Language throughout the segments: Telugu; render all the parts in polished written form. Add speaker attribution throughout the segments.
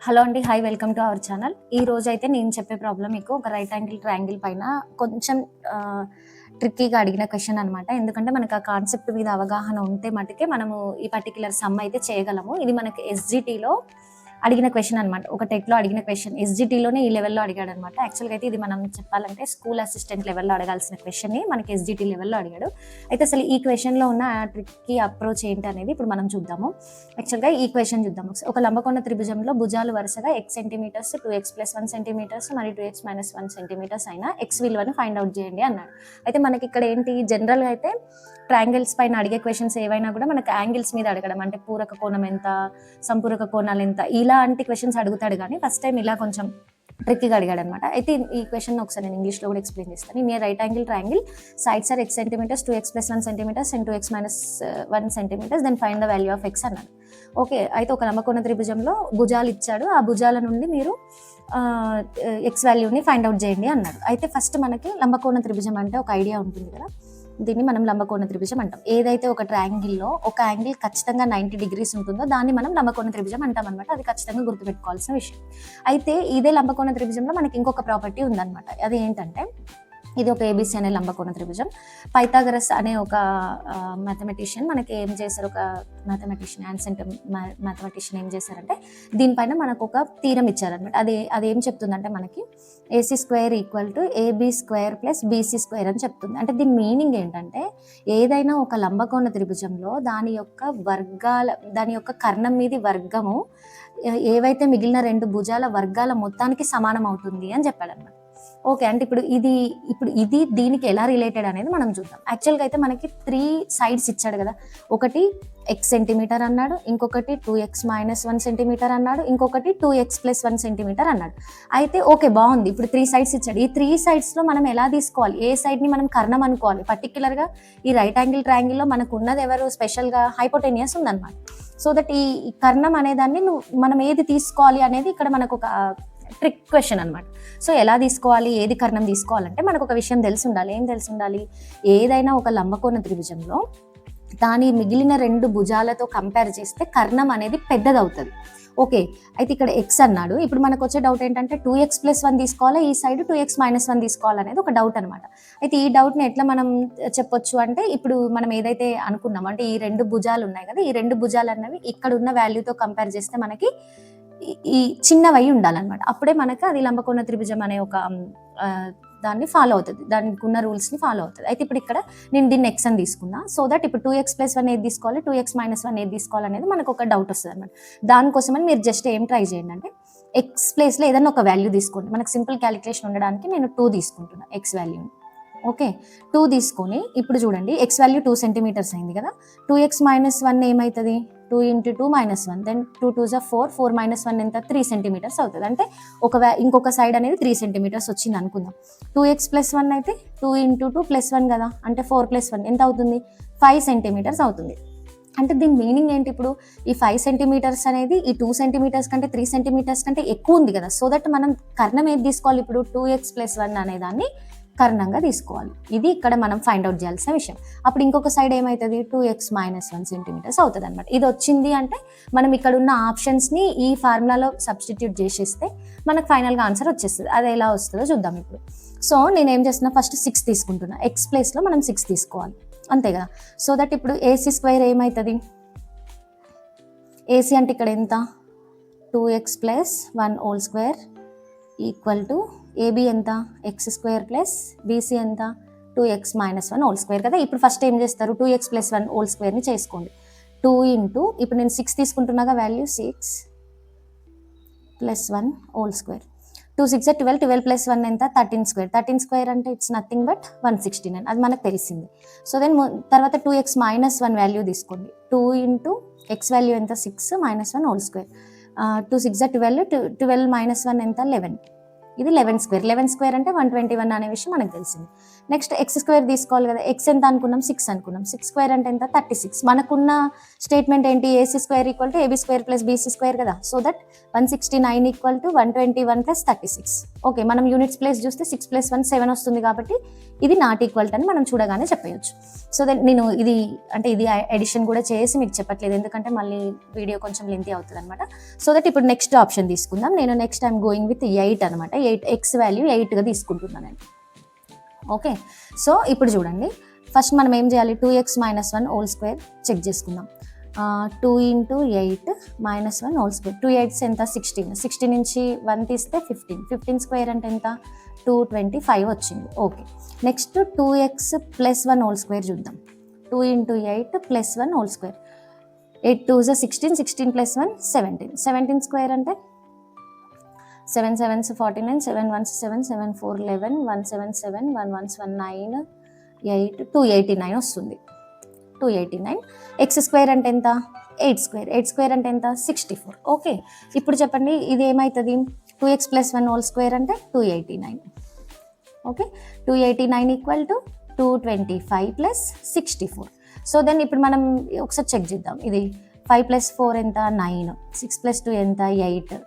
Speaker 1: హలో అండి. Hi, welcome to our channel. ఈ రోజైతే నేను చెప్పే ప్రాబ్లమ్ మీకు ఒక రైట్ యాంగిల్ ట్రయాంగిల్ పైన కొంచెం ట్రిక్కీగా అడిగిన క్వెషన్ అనమాట. ఎందుకంటే మనకు ఆ కాన్సెప్ట్ మీద అవగాహన ఉంటే మటుకే మనము ఈ పర్టిక్యులర్ సమ్ అయితే చేయగలము. ఇది మనకి ఎస్జిటిలో అడిగిన క్వెషన్ అనమాట. ఒక టెట్లో అడిగిన క్వెషన్ ఎస్జిటిలోనే ఈ లెవెల్లో అడిగాడు అనమాట. యాక్చువల్గా అయితే ఇది మనం చెప్పాలంటే స్కూల్ అసిస్టెంట్ లెవెల్లో అడగాల్సిన క్వెషన్ని మనకి ఎస్జిటి లెవెల్లో అడిగాడు. అయితే అసలు ఈ క్వెషన్లో ఉన్న ట్రిక్కీ అప్రోచ్ ఏంటి అనేది ఇప్పుడు మనం చూద్దాము. యాక్చువల్గా ఈ క్వెషన్ చూద్దాం. ఒక లంబకోణ త్రిభుజంలో భుజాలు వరుసగా x సెంటీమీటర్స్, 2x+1 సెంటీమీటర్స్ మరియు 2x-1 సెంటీమీటర్స్ అయినా x విలువను ఫైండ్ అవుట్ చేయండి అన్నాడు. అయితే మనకి ఇక్కడ ఏంటి, జనరల్గా అయితే ట్రయాంగిల్స్ పైన అడిగే క్వెషన్స్ ఏవైనా కూడా మనకి యాంగిల్స్ మీద అడగడం, అంటే పూరక కోణం ఎంత, సంపూరక కోణాలు ఎంత, ఇలాంటి క్వెషన్స్ అడుగుతాడు. కానీ ఫస్ట్ టైం ఇలా కొంచెం ట్రిక్కీగా అడిగాడు అనమాట. అయితే ఈ క్వెషన్ ఒకసారి నేను ఇంగ్లీష్లో కూడా ఎక్స్ప్లెయిన్ చేస్తాను. In a right angle triangle sides are x centimetres, 2x+1 centimetres and 2x-1 centimetres, then find the value of x అన్నాడు. ఓకే, అయితే ఒక లంబకోణ త్రిభుజంలో భుజాలు ఇచ్చాడు, ఆ భుజాల నుండి మీరు ఎక్స్ వాల్యూని ఫైండ్ అవుట్ చేయండి అన్నాడు. అయితే ఫస్ట్ మనకి లంబకోణ త్రిభుజం అంటే ఒక ఐడియా ఉంటుంది కదా, దీన్ని మనం లంబకోణ త్రిభుజం అంటాం. ఏదైతే ఒక ట్రయాంగిల్లో ఒక యాంగిల్ ఖచ్చితంగా 90 డిగ్రీస్ ఉంటుందో దాన్ని మనం లంబకోణ త్రిభుజం అంటాం అనమాట. అది ఖచ్చితంగా గుర్తుపెట్టుకోవాల్సిన విషయం. అయితే ఇదే లంబకోణ త్రిభుజంలో మనకి ఇంకొక ప్రాపర్టీ ఉందన్నమాట. అది ఏంటంటే, ఇది ఒక ఏబిసి అనే లంబకోణ త్రిభుజం. పైథాగరస్ అనే ఒక మ్యాథమెటిషియన్ మనకి ఏం చేశారు, ఒక మ్యాథమెటిషియన్, యాన్సెంట్ మ్యాథమెటిషియన్ ఏం చేశారంటే దీనిపైన మనకు ఒక థీరం ఇచ్చారనమాట. అది ఏం చెప్తుందంటే మనకి AC² = AB² + BC² అని చెప్తుంది. అంటే దీని మీనింగ్ ఏంటంటే, ఏదైనా ఒక లంబకోణ త్రిభుజంలో దాని యొక్క కర్ణం మీది వర్గము ఏవైతే మిగిలిన రెండు భుజాల వర్గాల మొత్తానికి సమానం అవుతుంది అని చెప్పాడనమాట. ఓకే, అంటే ఇప్పుడు ఇది దీనికి ఎలా రిలేటెడ్ అనేది మనం చూద్దాం. యాక్చువల్గా అయితే మనకి 3 సైడ్స్ ఇచ్చాడు కదా. ఒకటి x సెంటీమీటర్ అన్నాడు, ఇంకొకటి 2x-1 సెంటీమీటర్ అన్నాడు, ఇంకొకటి 2x+1 సెంటీమీటర్ అన్నాడు. అయితే ఓకే, బాగుంది. ఇప్పుడు 3 సైడ్స్ ఇచ్చాడు. ఈ 3 సైడ్స్లో మనం ఎలా తీసుకోవాలి, ఏ సైడ్ని మనం కర్ణం అనుకోవాలి. పర్టికులర్గా ఈ రైట్ యాంగిల్ ట్రయాంగిల్లో మనకు ఉన్నది ఎవరు, స్పెషల్గా హైపోటెనియస్ ఉందన్నమాట. సో దట్ ఈ కర్ణం అనేదాన్ని మనం ఏది తీసుకోవాలి అనేది ఇక్కడ మనకు ఒక ట్రిక్ క్వశ్చన్ అనమాట. సో ఎలా తీసుకోవాలి, ఏది కర్ణం తీసుకోవాలంటే మనకు ఒక విషయం తెలిసి ఉండాలి. ఏం తెలిసి ఉండాలి, ఏదైనా ఒక లంబకోణ త్రిభుజంలో దాని మిగిలిన రెండు భుజాలతో కంపేర్ చేస్తే కర్ణం అనేది పెద్దదవుతుంది. ఓకే, అయితే ఇక్కడ x అన్నాడు. ఇప్పుడు మనకు వచ్చే డౌట్ ఏంటంటే 2x+1 తీసుకోవాలా, ఈ సైడ్ 2x-1 తీసుకోవాలనేది ఒక డౌట్ అనమాట. అయితే ఈ డౌట్ని ఎట్లా మనం చెప్పొచ్చు అంటే, ఇప్పుడు మనం ఏదైతే అనుకున్నామో, అంటే ఈ రెండు భుజాలు ఉన్నాయి కదా, ఈ రెండు భుజాలు అన్నవి ఇక్కడ ఉన్న వాల్యూతో కంపేర్ చేస్తే మనకి ఈ చిన్నవై ఉండాలన్నమాట. అప్పుడే మనకు అది లంబకోణ త్రిభుజం అనే ఒక దాన్ని ఫాలో అవుతుంది, దానికి ఉన్న రూల్స్ని ఫాలో అవుతుంది. అయితే ఇప్పుడు ఇక్కడ నేను దీన్ని x అని తీసుకున్నా. సో దట్ ఇప్పుడు 2x+1 ఏది తీసుకోవాలి, 2x-1 ఏది తీసుకోవాలనేది మనకు ఒక డౌట్ వస్తుంది అనమాట. దానికోసమని మీరు జస్ట్ ఏం ట్రై చేయండి అంటే, x ప్లేస్లో ఏదైనా ఒక వాల్యూ తీసుకోండి. మనకు సింపుల్ క్యాలిక్యులేషన్ ఉండడానికి నేను 2 తీసుకుంటున్నా x వాల్యూని. ఓకే, 2 తీసుకొని ఇప్పుడు చూడండి, x వాల్యూ 2 సెంటీమీటర్స్ అయింది కదా. 2x-1 ఏమవుతుంది, 2 × 2 - 1, దెన్ 2 2 = 4, 4 - 1 ఎంత, 3 సెంటీమీటర్స్ అవుతుంది. అంటే ఇంకొక సైడ్ అనేది 3 సెంటీమీటర్స్ వచ్చింది అనుకుందాం. 2x+1 అయితే 2 × 2 + 1 కదా, అంటే 4 + 1 ఎంత అవుతుంది, 5 సెంటీమీటర్స్ అవుతుంది. అంటే దీని మీనింగ్ ఏంటి, ఇప్పుడు ఈ 5 సెంటీమీటర్స్ అనేది ఈ 2 సెంటీమీటర్స్ కంటే 3 సెంటీమీటర్స్ కంటే ఎక్కువ ఉంది కదా. సో దట్ మనం కర్ణం ఏది తీసుకోవాలి, ఇప్పుడు 2x+1 అనే దాన్ని కర్ణంగా తీసుకోవాలి. ఇది ఇక్కడ మనం ఫైండ్ అవుట్ చేయాల్సిన విషయం. అప్పుడు ఇంకొక సైడ్ ఏమవుతుంది, 2x-1 సెంటీమీటర్స్ అవుతుంది అనమాట. ఇది వచ్చింది అంటే మనం ఇక్కడ ఉన్న ఆప్షన్స్ని ఈ ఫార్ములాలో సబ్స్టిట్యూట్ చేసేస్తే మనకు ఫైనల్గా ఆన్సర్ వచ్చేస్తుంది. అది ఎలా వస్తుందో చూద్దాం ఇప్పుడు. సో నేను ఏం చేస్తున్నా, ఫస్ట్ 6 తీసుకుంటున్నా. x ప్లేస్లో మనం 6 తీసుకోవాలి, అంతే కదా. సో దట్ ఇప్పుడు AC² ఏమవుతుంది, AC అంటే ఇక్కడ ఎంత, 2x+1² = AB ఎంత, x² + BC ఎంత, 2x-1² కదా. ఇప్పుడు ఫస్ట్ ఏం చేస్తారు, 2x+1² చేసుకోండి. 2 × ఇప్పుడు నేను 6 తీసుకుంటున్నాగా, వాల్యూ 6 + 1² 2 6 = 12, 12 + 1 ఎంత, 13². 13² అంటే ఇట్స్ నథింగ్ బట్ 169, అది మనకు తెలిసింది. సో దెన్ తర్వాత 2x-1 వాల్యూ తీసుకోండి. 2 × x వాల్యూ ఎంత, 6 - 1² 2 6 = 12, 12 - 1 ఎంత, 11. ఇది 11². 11² అంటే 121 అనే విషయం మనకు తెలిసింది. నెక్స్ట్ x² తీసుకోవాలి కదా. x ఎంత అనుకున్నాం, 6 అనుకున్నాం. 6² అంటే ఎంత, 36. మనకున్న స్టేట్మెంట్ ఏంటి, AC² = AB² + BC² కదా. So that 169 = 121 + 36. ఓకే, మనం యూనిట్స్ ప్లేస్ చూస్తే 6 + 1 7 వస్తుంది కాబట్టి ఇది నాట్ ఈక్వల్ అని మనం చూడగానే చెప్పేయచ్చు. సో దెన్ నేను ఇది ఎడిషన్ కూడా చేసి మీకు చెప్పట్లేదు, ఎందుకంటే మళ్ళీ వీడియో కొంచెం లెంతీ అవుతుంది అనమాట. సో దట్ ఇప్పుడు నెక్స్ట్ ఆప్షన్ తీసుకుందాం. నేను నెక్స్ట్ ఐఎమ్ గోయింగ్ విత్ 8 అనమాట. 8 ఎక్స్ వాల్యూ 8గా తీసుకుంటున్నాను నేను. ఓకే, సో ఇప్పుడు చూడండి, ఫస్ట్ మనం ఏం చేయాలి, 2x - 1 హోల్ స్క్వేర్ చెక్ చేసుకుందాం. 2 × 8 - 1 హోల్ స్క్వేర్. 2 8s ఎంత, 16. 16 నుంచి 1 తీస్తే 15. 15 స్క్వేర్ అంటే ఎంత, 225 వచ్చింది. Okay, next 2x + 1 whole square చూద్దాం. 2 × 8 + 1 హోల్ స్క్వేర్. 8 2s 16, 16 + 1 17. 17 స్క్వేర్ అంటే 7 7s 49, 7 1s 7, 7 4 11, 1 7 7, 1 1s 1 9, 8 289 వస్తుంది. 289. ఎక్స్ స్క్వేర్ అంటే ఎంత, 8 స్క్వేర్. 8 స్క్వేర్ అంటే ఎంత, 64. ఓకే, ఇప్పుడు చెప్పండి ఇది ఏమవుతుంది, 2x + 1 హోల్ స్క్వేర్ అంటే 289. ఓకే, 289 = 225 + 64. సో దెన్ ఇప్పుడు మనం ఒకసారి చెక్ చేద్దాం. ఇది 5 + 4 ఎంత, 9. 6 + 2 ఎంత, 8.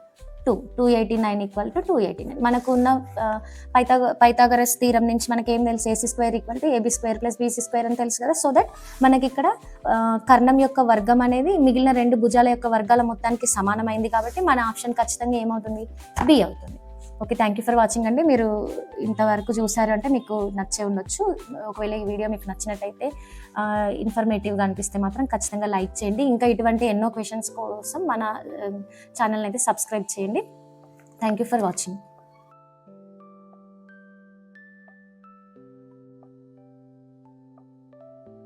Speaker 1: 289 = 289. మనకు ఉన్న పైథాగరస్ థీరం నుంచి మనకి ఏం తెలుసు, AC² = AB² + BC² అని తెలుసు కదా. సో దట్ మనకి ఇక్కడ కర్ణం యొక్క వర్గం అనేది మిగిలిన 2 భుజాల యొక్క వర్గాల మొత్తానికి సమానమైంది కాబట్టి మన ఆప్షన్ ఖచ్చితంగా ఏమవుతుంది, B అవుతుంది. Okay, thank you for watching అండి. మీరు ఇంతవరకు చూసారు అంటే మీకు నచ్చే ఉండొచ్చు. ఒకవేళ ఈ వీడియో మీకు నచ్చినట్టయితే, ఇన్ఫర్మేటివ్గా అనిపిస్తే మాత్రం ఖచ్చితంగా లైక్ చేయండి. ఇంకా ఇటువంటి ఎన్నో క్వశ్చన్స్ కోసం మన ఛానల్ని అయితే సబ్స్క్రైబ్ చేయండి. Thank you for watching.